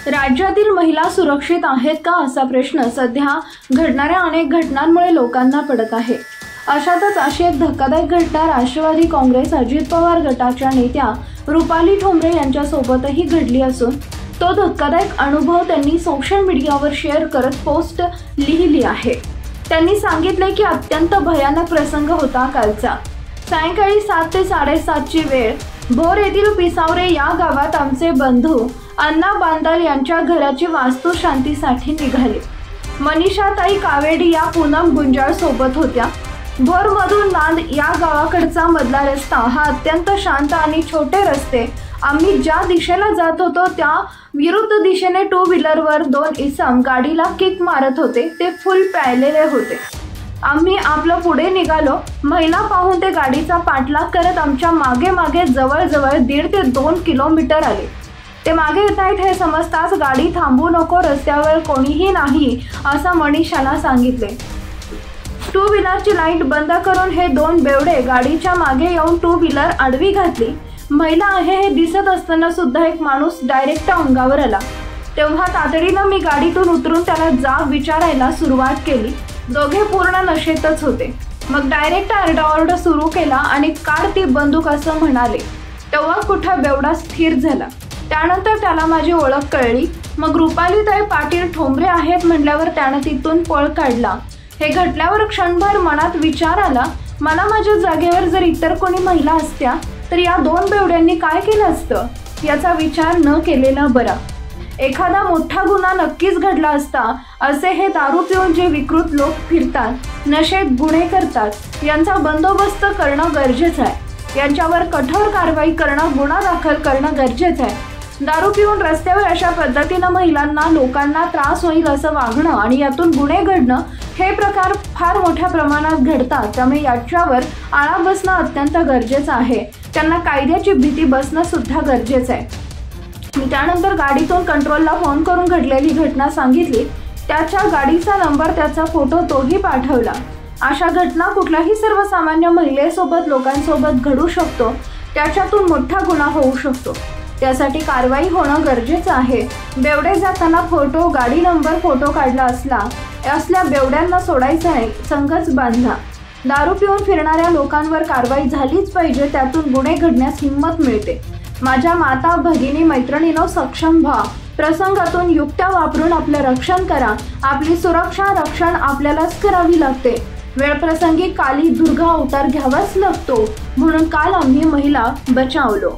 राज्यातील महिला सुरक्षित आहेत का असा प्रश्न सध्या घडणाऱ्या अनेक घटनांमुळे लोकांना पडत आहे। अशातच अशी एक धक्कादायक घटना राष्ट्रवादी काँग्रेस अजित पवार गटाच्या नेत्या रुपाली ठोंबरे यांच्यासोबतही घडली असून तो धक्कादायक अनुभव त्यांनी सोशल मीडियावर शेअर करत पोस्ट लिहिली आहे। त्यांनी सांगितले की अत्यंत भयानक प्रसंग होता कालचा। सायंकाळी 7 ते 7:30 ची वेळ भोर येथील पिसावरे या गावात आमचे बंधू अण्णा बांदल यांच्या घराची वास्तुशांतीसाठी निघाले। मनीषाताई कावेडी या पूनम गुंजाळ सोबत होत्या। भोरमधून नांद या गावाकडचा मधला रस्ता हा अत्यंत शांत आणि छोटे रस्ते आम्ही ज्या दिशेला जात होतो त्या विरुद्ध दिशेने 2 व्हीलरवर 2 इसम गाडीला किक मारत होते। ते फुल प्यायलेले होते। आम्ही आपलं पुढे निघालो। महिला पाहून ते गाडीचा पाठलाग करत आमच्या मागे मागे जवळजवळ 1.5 ते 2 किलोमीटर आले। ते मागे येत आहेत हे समजताच गाडी थांबू नको, रस्त्यावर कोणीही नाही असं मनीषाला सांगितले। 2 व्हीलरची लाईट बंद करून हे 2 बेवडे गाडीच्या मागे येऊन 2 व्हीलर आडवी घातली। महिला आहे हे दिसत असताना सुद्धा एक माणूस डायरेक्ट अंगावर आला। तेव्हा तातडीनं मी गाडीतून उतरून त्याला जाब विचारायला सुरुवात केली। दोघे पूर्ण नशेतच होते। मग डायरेक्ट आरडाओरडा सुरू केला आणि काढ ती बंदूक असं म्हणाले। तेव्हा कुठं बेवडा स्थिर झाला। त्यानंतर त्याला माझी ओळख कळली। मग रुपालीताई पाटील ठोंबरे आहेत म्हटल्यावर त्यानं तिथून पळ काढला। हे घडल्यावर क्षणभर मनात विचार आला, मला माझ्या जागेवर जर इतर कोणी महिला असत्या तर या 2 बेवड्यांनी काय केलं असतं याचा विचार न केलेला बरा। एखादा मोठा गुन्हा नक्कीच घडला असता। असे हे दारू पिऊन जे विकृत लोक फिरतात, नशेत गुन्हे करतात, यांचा बंदोबस्त करणं गरजेचं आहे। यांच्यावर कठोर कारवाई करणं, गुन्हा दाखल करणं गरजेचं आहे। दारू पिऊन रस्त्यावर अशा पद्धतीनं महिलांना, लोकांना त्रास होईल असं वागणं आणि यातून गुन्हे घडणं हे प्रकार फार मोठ्या प्रमाणात घडतात। त्यामुळे याच्यावर आळा बसणं अत्यंत गरजेचं आहे। त्यांना कायद्याची भीती बसणं सुद्धा गरजेचं आहे। मी त्यानंतर गाडीतून कंट्रोलला फोन करून घडलेली घटना सांगितली। त्याच्या गाडीचा नंबर, त्याचा फोटो तोही पाठवला। अशा घटना कुठल्याही सर्वसामान्य महिलेसोबत, लोकांसोबत घडू शकतो। त्याच्यातून मोठा गुन्हा होऊ शकतो। त्यासाठी कारवाई होणं गरजेचं आहे। बेवडे जाताना फोटो, गाडी नंबर, फोटो काढला असल्या बेवड्यांना सोडायचं नाही, संघच बांधा। दारू पिऊन फिरणाऱ्या लोकांवर कारवाई झालीच पाहिजे। त्यातून गुन्हे घडण्यास हिंमत मिळते। माझ्या माता, भगिनी, मैत्रिणींनो, सक्षम व्हा। प्रसंगातून युक्त्या वापरून आपले रक्षण करा। आपली सुरक्षा, रक्षण आपल्यालाच करावी लागते। वेळप्रसंगी काली दुर्गा अवतार घ्यावाच लागतो। म्हणून काल आम्ही महिला बचावलो।